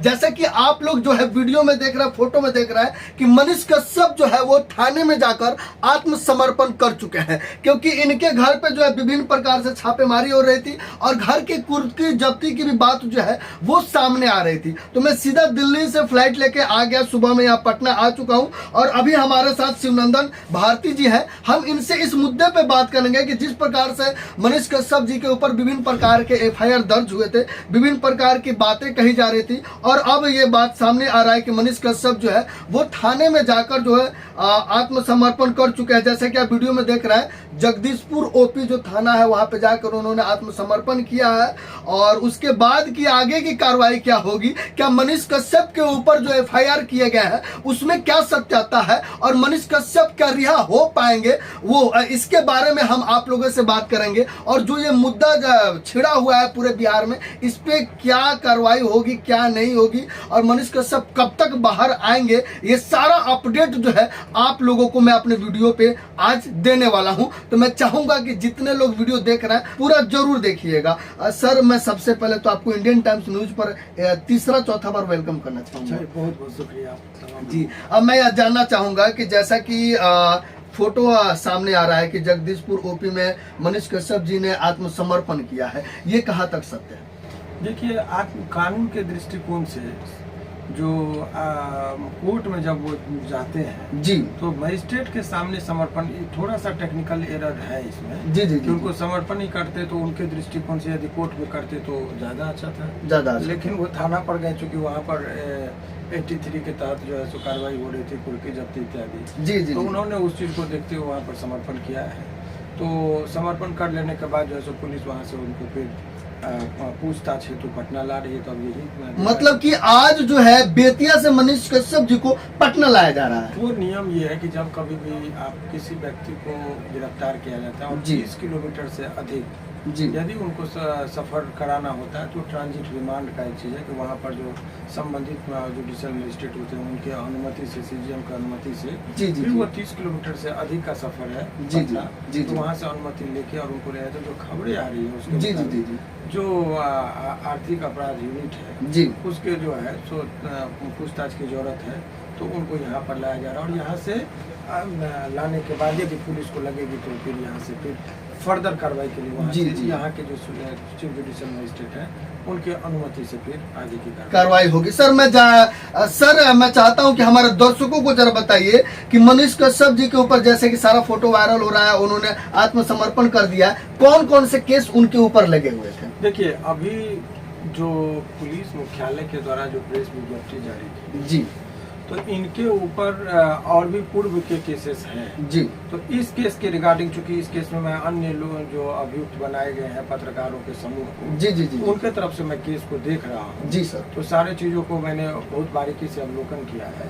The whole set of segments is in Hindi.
जैसे कि आप लोग जो है वीडियो में देख रहे हैं, फोटो में देख रहे हैं कि मनीष कश्यप जो है वो थाने में जाकर आत्मसमर्पण कर चुके हैं, क्योंकि इनके घर पे जो है विभिन्न प्रकार से छापेमारी हो रही थी और घर की कुर्की जब्ती की भी बात जो है वो सामने आ रही थी। तो मैं सीधा दिल्ली से फ्लाइट लेके आ गया, सुबह में यहाँ पटना आ चुका हूँ और अभी हमारे साथ शिवनंदन भारती जी हैं। हम इनसे इस मुद्दे पे बात करेंगे कि जिस प्रकार से मनीष कश्यप जी के ऊपर विभिन्न प्रकार के एफआईआर दर्ज हुए थे, विभिन्न प्रकार की बातें कही जा रही थी और अब ये बात सामने आ रहा है कि मनीष कश्यप जो है वो थाने में जाकर जो है आत्मसमर्पण कर चुके हैं। जैसे कि आप वीडियो में देख रहे हैं, जगदीशपुर ओपी जो थाना है वहां पे जाकर उन्होंने आत्मसमर्पण किया है और उसके बाद की आगे की कार्रवाई क्या होगी, क्या मनीष कश्यप के ऊपर जो एफआईआर किए गए हैं उसमें क्या सत्याता है और मनीष कश्यप क्या रिहा हो पाएंगे, वो इसके बारे में हम आप लोगों से बात करेंगे। और जो ये मुद्दा छिड़ा हुआ है पूरे बिहार में, इस पे क्या कार्रवाई होगी क्या नहीं होगी और मनीष कश्यप कब तक बाहर आएंगे, ये सारा अपडेट जो है आप लोगों को मैं अपने वीडियो पे आज देने वाला हूं। तो मैं चाहूंगा कि जितने लोग वीडियो देख रहे हैं पूरा जरूर देखिएगा। सर, मैं सबसे पहले तो आपको इंडियन टाइम्स न्यूज पर तीसरा चौथा बार वेलकम करना चाहूंगा। बहुत बहुत शुक्रिया जी। अब मैं यह जानना चाहूंगा कि जैसा कि फोटो सामने आ रहा है कि जगदीशपुर ओपी में मनीष कश्यप जी ने आत्मसमर्पण किया है, ये कहाँ तक सत्य है? देखिए, कानून के दृष्टिकोण से जो कोर्ट में जब वो जाते हैं जी, तो मजिस्ट्रेट के सामने समर्पण, थोड़ा सा टेक्निकल एरर है इसमें जी जी, कि उनको समर्पण ही करते तो उनके दृष्टिकोण से यदि कोर्ट में करते तो ज्यादा अच्छा था, ज्यादा। लेकिन वो थाना पर गए चूंकि वहाँ पर 83 के तहत जो है सो कार्रवाई हो रही थी, कुर्की जब्ती इत्यादि। जी जी, तो उन्होंने उस चीज को देखते हुए वहाँ पर समर्पण किया है। तो समर्पण कर लेने के बाद जो है सो पुलिस वहाँ से उनको फिर पूछताछ हेतु पटना ला रही है। तो अब यही मतलब कि आज जो है बेतिया से मनीष कश्यप जी को पटना लाया जा रहा है। वो नियम ये है कि जब कभी भी आप किसी व्यक्ति को गिरफ्तार किया जाता है और 30 किलोमीटर से अधिक जी, यदि उनको सफर कराना होता है तो ट्रांजिट रिमांड का एक चीज़ है कि वहाँ पर जो संबंधित जुडिशियल मजिस्ट्रेट होते हैं उनके अनुमति से, सीजीएम की अनुमति से, जी जी, फिर वो 30 किलोमीटर से अधिक का सफर है जी जी जी, तो वहाँ से अनुमति लेके और उनको ले, तो जो खबरें आ रही है उसके जी जी जी, जो आर्थिक अपराध यूनिट है जी, उसके जो है सो पूछताछ की जरूरत है, तो उनको यहाँ पर लाया जा रहा है। और यहाँ से लाने के बाद यदि पुलिस को लगेगी तो फिर यहाँ से फिर फर्दर कार्रवाई के लिए वहाँ से यहाँ के जो चीफ जुडिशियल मजिस्ट्रेट हैं उनके अनुमति से फिर आगे की कार्रवाई होगी। सर मैं चाहता हूं कि हमारे दर्शकों को जरा बताइए कि मनीष कश्यप जी के ऊपर जैसे कि सारा फोटो वायरल हो रहा है, उन्होंने आत्मसमर्पण कर दिया है, कौन कौन से केस उनके ऊपर लगे हुए थे? देखिए, अभी जो पुलिस मुख्यालय के द्वारा जो प्रेस विज्ञप्ति जारी की जी, तो इनके ऊपर और भी पूर्व के केसेस हैं जी। तो इस केस के रिगार्डिंग, चूंकि इस केस में मैं अन्य लोग जो अभियुक्त बनाए गए हैं पत्रकारों के समूह को, जी जी जी, उनके तरफ से मैं केस को देख रहा हूँ। जी सर। तो सारे चीजों को मैंने बहुत बारीकी से अवलोकन किया है।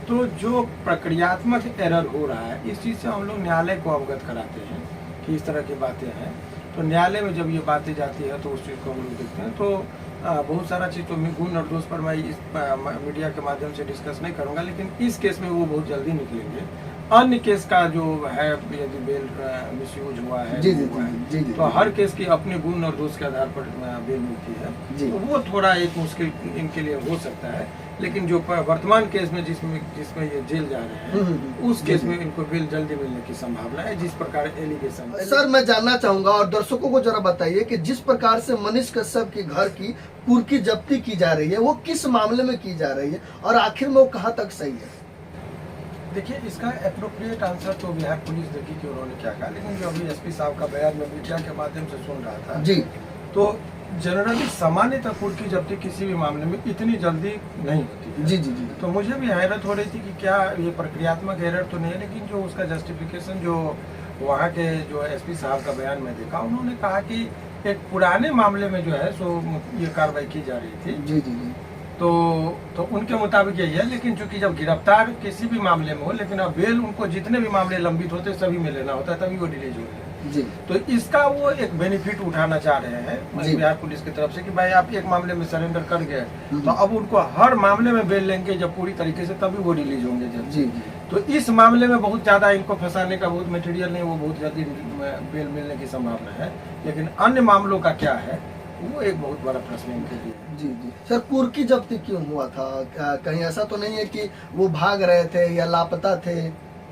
तो जो प्रक्रियात्मक एरर हो रहा है इस चीज से हम लोग न्यायालय को अवगत कराते हैं कि इस तरह की बातें हैं। तो न्यायालय में जब ये बातें जाती है तो उस चीज को हम लोग देखते हैं। तो बहुत सारा चीज़ तो गुण और दोष पर मैं इस मीडिया के माध्यम से डिस्कस नहीं करूंगा, लेकिन इस केस में वो बहुत जल्दी निकलेंगे। अन्य केस का जो है यदि बेल मिसयूज हुआ है जी जी जी, तो हर केस की अपने गुण और दोष के आधार पर बेल मिलती है, तो वो थोड़ा एक मुश्किल इनके लिए हो सकता है। लेकिन जो वर्तमान केस में जिसमें ये जेल जा रहे हैं उस केस में इनको बेल जल्दी मिलने की संभावना है, जिस प्रकार एलिगेशन। सर, मैं जानना चाहूंगा और दर्शकों को जरा बताइए कि जिस प्रकार से मनीष कश्यप के घर की कुर्की जब्ती की जा रही है वो किस मामले में की जा रही है और आखिर में वो कहाँ तक सही है? देखिए, इसका एप्रोप्रिएट आंसर तो बिहार पुलिस देगी कि उन्होंने क्या कहा, लेकिन जो अभी एसपी साहब का बयान में मीडिया के माध्यम से सुन रहा था जी, तो जनरली सामान्यतः कुर्की जब्ती किसी भी मामले में इतनी जल्दी नहीं होती है। जी जी जी, तो मुझे भी हैरत हो रही थी कि क्या ये प्रक्रियात्मक एरर तो नहीं है, लेकिन जो उसका जस्टिफिकेशन जो वहाँ के जो एसपी साहब का बयान में देखा, उन्होंने कहा कि एक पुराने मामले में जो है सो ये कार्रवाई की जा रही थी। जी जी जी, तो उनके मुताबिक यही है। लेकिन चूंकि जब गिरफ्तार किसी भी मामले में हो, लेकिन अब बेल उनको जितने भी मामले लंबित होते सभी में लेना होता है, तभी वो रिलीज होते हैं जी। तो इसका वो एक बेनिफिट उठाना चाह रहे हैं बिहार पुलिस की तरफ से कि भाई आप एक मामले में सरेंडर कर गए तो अब उनको हर मामले में बेल लेंगे जब पूरी तरीके से, तभी वो रिलीज होंगे जब जी। तो इस मामले में बहुत ज्यादा इनको फंसाने का बहुत मटेरियल नहीं, वो बहुत जल्दी बेल मिलने की संभावना है। लेकिन अन्य मामलों का क्या है वो एक बहुत बड़ा प्रश्न इनके लिए है। जी जी सर, कुर्की जब्ती क्यों हुआ था? कहीं ऐसा तो नहीं है कि वो भाग रहे थे या लापता थे,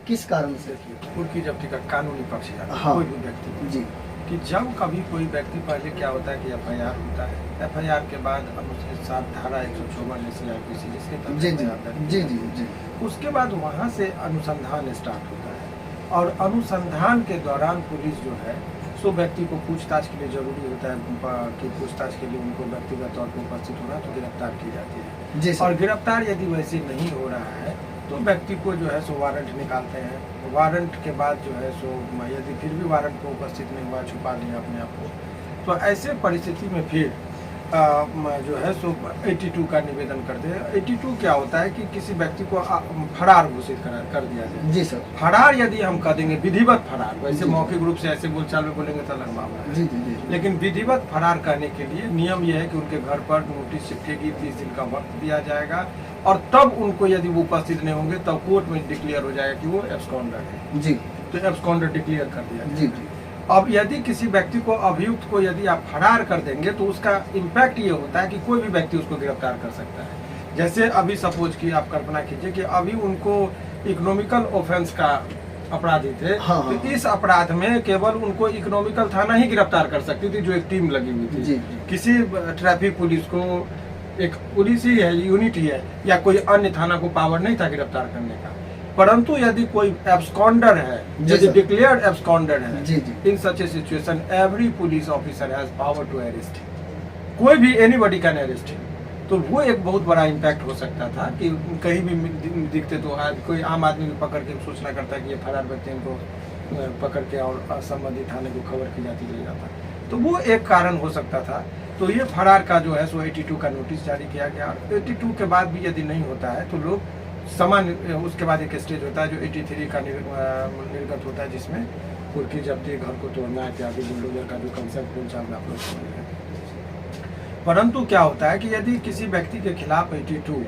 किस कारण से? देखिए, कुर्की जब्ती का कानूनी पक्ष है हाँ। कोई भी व्यक्ति जी कि जब कभी कोई व्यक्ति, पहले क्या होता है कि FIR होता है, FIR के बाद अनुच्छेद 7 धारा 154 CRPC जिसके तहत जी FIR दर्ज जी की जी जाती है। जी उसके बाद वहाँ से अनुसंधान स्टार्ट होता है और अनुसंधान के दौरान पुलिस जो है सो व्यक्ति को पूछताछ के लिए जरूरी होता है कि पूछताछ के लिए उनको व्यक्तिगत तौर पर उपस्थित होना, तो गिरफ्तार की जाती है। जी और सर। गिरफ्तार यदि वैसे नहीं हो रहा है तो व्यक्ति को जो है सो वारंट निकालते हैं। वारंट के बाद जो है सो यदि फिर भी वारंट को उपस्थित नहीं हुआ, छुपा लिया अपने आप को, तो ऐसे परिस्थिति में फिर जो है सो 82 का निवेदन करते हैं। 82 क्या होता है कि किसी व्यक्ति को फरार घोषित कर दिया जाए। जी सर। फरार यदि हम कह देंगे, विधिवत फरार, वैसे जी। मौखिक रूप से ऐसे बोलचाल में बोलेंगे तो अलग मामला है। जी जी जी लेकिन विधिवत फरार करने के लिए नियम यह है कि उनके घर पर नोटिस चिपकेगी, 30 दिन का वक्त दिया जाएगा और तब उनको यदि वो उपस्थित नहीं होंगे तब कोर्ट में डिक्लेयर हो जाएगा कि वो एब्सकॉन्डर है। जी तो एब्सकॉन्डर डिक्लेयर कर दिया जी जाएगा। जी अब यदि किसी व्यक्ति को, अभियुक्त को यदि आप फरार कर देंगे तो उसका इम्पैक्ट ये होता है कि कोई भी व्यक्ति उसको गिरफ्तार कर सकता है। जैसे अभी सपोज की आप कल्पना कीजिए कि अभी उनको इकोनॉमिकल ऑफेंस का अपराधी थे। हाँ, हाँ, तो इस अपराध में केवल उनको इकोनॉमिकल थाना ही गिरफ्तार कर सकती थी, जो एक टीम लगी हुई थी। जी, जी। किसी ट्रैफिक पुलिस को, एक पुलिस ही है, यूनिट ही है, या कोई अन्य थाना को पावर नहीं था गिरफ्तार करने का। परंतु यदि कोई एब्सकॉन्डर है, यदि डिक्लेयर्ड एब्सकॉन्डर है, जी जी in such a situation every police officer has power to arrest. कोई भी एनीबॉडी कैन अरेस्ट। तो वो एक बहुत बड़ा इम्पैक्ट हो सकता था कि कहीं भी दिखते तो आज कोई आम आदमी को पकड़ के सूचना करता है कि ये फरार व्यक्ति, इनको पकड़ के और संबंधित थाने को खबर की जाती ले जाता। तो वो एक कारण हो सकता था। तो ये फरार का जो है सो 82 का नोटिस जारी किया गया और 82 के बाद भी यदि नहीं होता है तो लोग सामान्य, उसके बाद एक स्टेज होता है जो 83 का निर्गत होता है, जिसमें कुर्की जब्ती, घर को तोड़ना इत्यादि, बुलडोजर का जो कंसेप्ट बोलचाल में आप लोग समझ रहे हैं। परंतु क्या होता है कि यदि किसी व्यक्ति के खिलाफ 82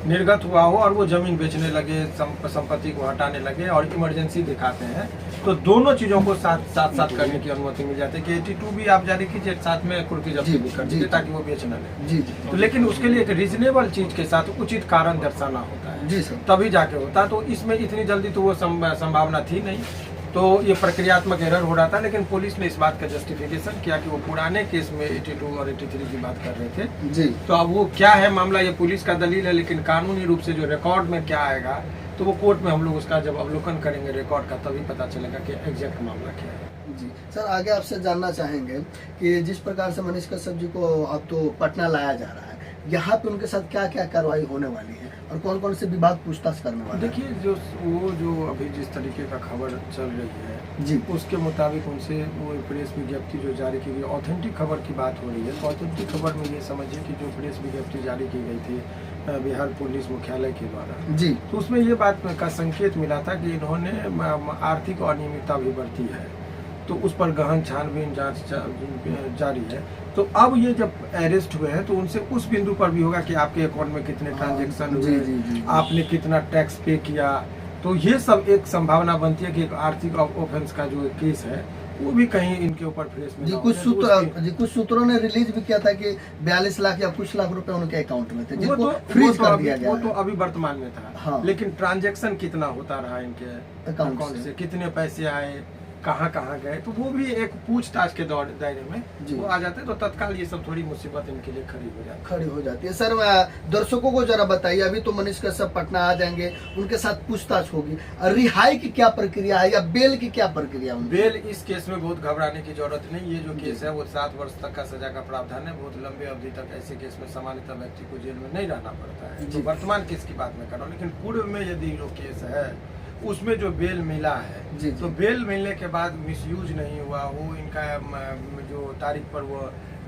निर्गत हुआ हो और वो जमीन बेचने लगे, संपत्ति को हटाने लगे और इमरजेंसी दिखाते हैं, तो दोनों चीजों को साथ करने की अनुमति मिल जाती है कि 82 भी आप जारी कीजिए, साथ में कुर्की जब्ती भी कर दीजिए ताकि वो बेच न ले। जी जी तो लेकिन उसके लिए एक रीजनेबल चीज के साथ उचित कारण दर्शाना होता है, जी सर। तभी जाके होता। तो इसमें इतनी जल्दी तो वो संभावना थी नहीं, तो ये प्रक्रियात्मक एरर हो रहा था। लेकिन पुलिस ने इस बात का जस्टिफिकेशन किया कि वो पुराने केस में 82 और 83 की बात कर रहे थे। जी तो अब वो क्या है मामला, ये पुलिस का दलील है, लेकिन कानूनी रूप से जो रिकॉर्ड में क्या आएगा तो वो कोर्ट में हम लोग उसका जब अवलोकन करेंगे रिकॉर्ड का, तभी पता चलेगा कि एग्जैक्ट मामला क्या है। जी सर, आगे आपसे जानना चाहेंगे कि जिस प्रकार से मनीष कश्यप जी को अब तो पटना लाया जा रहा है, यहाँ पे उनके साथ क्या क्या कार्रवाई होने वाली है और कौन कौन से विभाग पूछताछ करने वाले हैं? देखिए, जो अभी जिस तरीके का खबर चल रही है जी उसके मुताबिक उनसे वो प्रेस विज्ञप्ति जो जारी की गई, ऑथेंटिक खबर की बात हो रही है। तो ऑथेंटिक खबर में ये समझिए कि जो प्रेस विज्ञप्ति जारी की गई थी बिहार पुलिस मुख्यालय के द्वारा, जी तो उसमें ये बात का संकेत मिला था कि इन्होंने आर्थिक अनियमितता भी बरती है, तो उस पर गहन छानबीन जांच जारी है। तो अब ये जब अरेस्ट हुए हैं तो उनसे उस बिंदु पर भी होगा कि आपके अकाउंट में कितने ट्रांजैक्शन जी, हुए, जी, जी। आपने कितना टैक्स पे किया। तो ये सब एक संभावना बनती है कि एक आर्थिक ऑफेंस का जो केस है वो भी कहीं इनके ऊपर फ्रेश में जी ना हो कुछ जाए। तो सूत्र जी कुछ सूत्रों ने रिलीज भी किया था कि 42 लाख या कुछ लाख रुपए उनके अकाउंट में थे, जिनको फ्रीज कर दिया गया वो तो है। अभी वर्तमान में था। हाँ। लेकिन ट्रांजैक्शन कितना होता रहा इनके अकाउंट अकाउंट से। से, कितने पैसे आए, कहाँ कहाँ गए, तो वो भी एक पूछताछ के दायरे में जी। वो आ जाते हैं। तो तत्काल ये सब थोड़ी मुसीबत इनके लिए खड़ी हो जाती है। सर दर्शकों को जरा बताइए, अभी तो मनीष कश्यप पटना आ जाएंगे, उनके साथ पूछताछ होगी, रिहाई की क्या प्रक्रिया है या बेल की क्या प्रक्रिया है? बेल इस केस में बहुत घबराने की जरूरत नहीं। ये जो केस है वो 7 वर्ष तक का सजा का प्रावधान है। बहुत लंबे अवधि तक ऐसे केस में सामान्यतः व्यक्ति को जेल में नहीं रहना पड़ता है। जी। तो वर्तमान केस की बात मैं कर रहा हूँ, लेकिन पूर्व में यदि जो केस है उसमें जो बेल मिला है, जी, तो बेल मिलने के बाद मिसयूज नहीं हुआ, वो इनका जो तारीख पर वो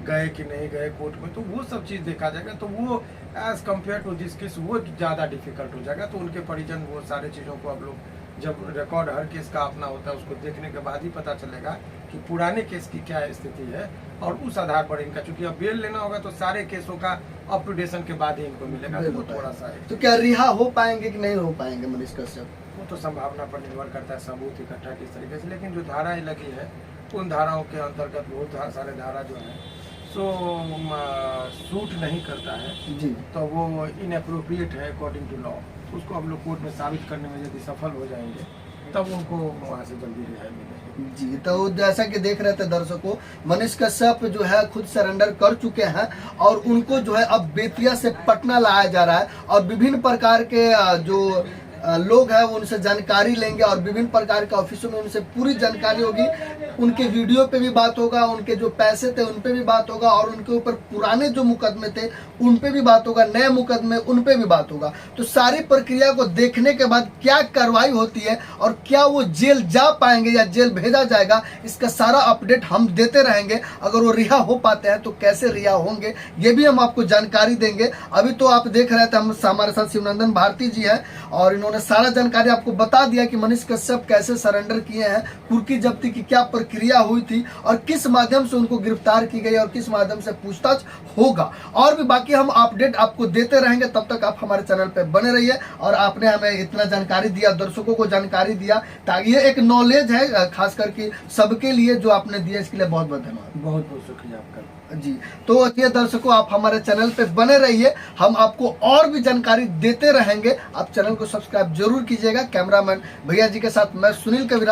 गए कि नहीं गए कोर्ट में, तो वो सब चीज़ देखा जाएगा। तो वो as compare to this case वो ज़्यादा डिफिकल्ट हो जाएगा। तो उनके परिजन वो सारे चीज़ों को अब लोग जब रिकॉर्ड हर केस का अपना होता है उसको देखने के बाद ही पता चलेगा कि पुराने केस की क्या स्थिति है, और उस आधार पर इनका, चूंकि अब बेल लेना होगा तो सारे केसों का अप टू डेशन के बाद ही इनको मिलेगा। तो वो थोड़ा सा है। तो क्या रिहा हो पाएंगे कि नहीं हो पाएंगे मनीष कश्यप? वो तो संभावना पर निर्भर करता है, सबूत इकट्ठा किस तरीके से। लेकिन जो धाराएं लगी है उन धाराओं के अंतर्गत बहुत सारे धारा जो है सो सूट नहीं करता है, जी तो वो इनअप्रोप्रिएट है अकॉर्डिंग टू लॉ। उसको हम लोग कोर्ट में साबित करने में यदि सफल हो जाएंगे तब उनको वहाँ से जल्दी रिहाई मिलेगी। जी, तो जैसा कि देख रहे थे दर्शकों, मनीष कश्यप जो है खुद सरेंडर कर चुके हैं और उनको जो है अब बेतिया से पटना लाया जा रहा है और विभिन्न प्रकार के जो लोग हैं वो उनसे जानकारी लेंगे और विभिन्न प्रकार के ऑफिसों में उनसे पूरी जानकारी होगी। उनके वीडियो पे भी बात होगा, उनके जो पैसे थे उन पे भी बात होगा और उनके ऊपर पुराने जो मुकदमे थे उन पे भी बात होगा, नए मुकदमे उन पे भी बात होगा। तो सारी प्रक्रिया को देखने के बाद क्या कार्रवाई होती है और क्या वो जेल जा पाएंगे या जेल भेजा जाएगा, इसका सारा अपडेट हम देते रहेंगे। अगर वो रिहा हो पाते हैं तो कैसे रिहा होंगे ये भी हम आपको जानकारी देंगे। अभी तो आप देख रहे थे हमारे साथ शिवनंदन भारती जी हैं और इन्होंने सारा जानकारी आपको बता दिया कि मनीष कश्यप कैसे सरेंडर किए हैं, कुर्की जब्ती की क्या प्रक्रिया हुई थी और किस माध्यम से उनको गिरफ्तार की गई और किस माध्यम से पूछताछ होगा। और भी बाकी हम अपडेट आपको देते रहेंगे। तब तक आप हमारे चैनल पे बने रहिए। और आपने हमें इतना जानकारी दिया, दर्शकों को जानकारी दिया, ताकि ये एक नॉलेज है खास करके सबके लिए जो आपने दिया, इसके लिए बहुत बहुत धन्यवाद। बहुत बहुत शुक्रिया आपका जी। तो ये दर्शकों आप हमारे चैनल पे बने रहिए, हम आपको और भी जानकारी देते रहेंगे। आप चैनल को सब्सक्राइब जरूर कीजिएगा। कैमरामैन भैया जी के साथ मैं सुनील कविराज।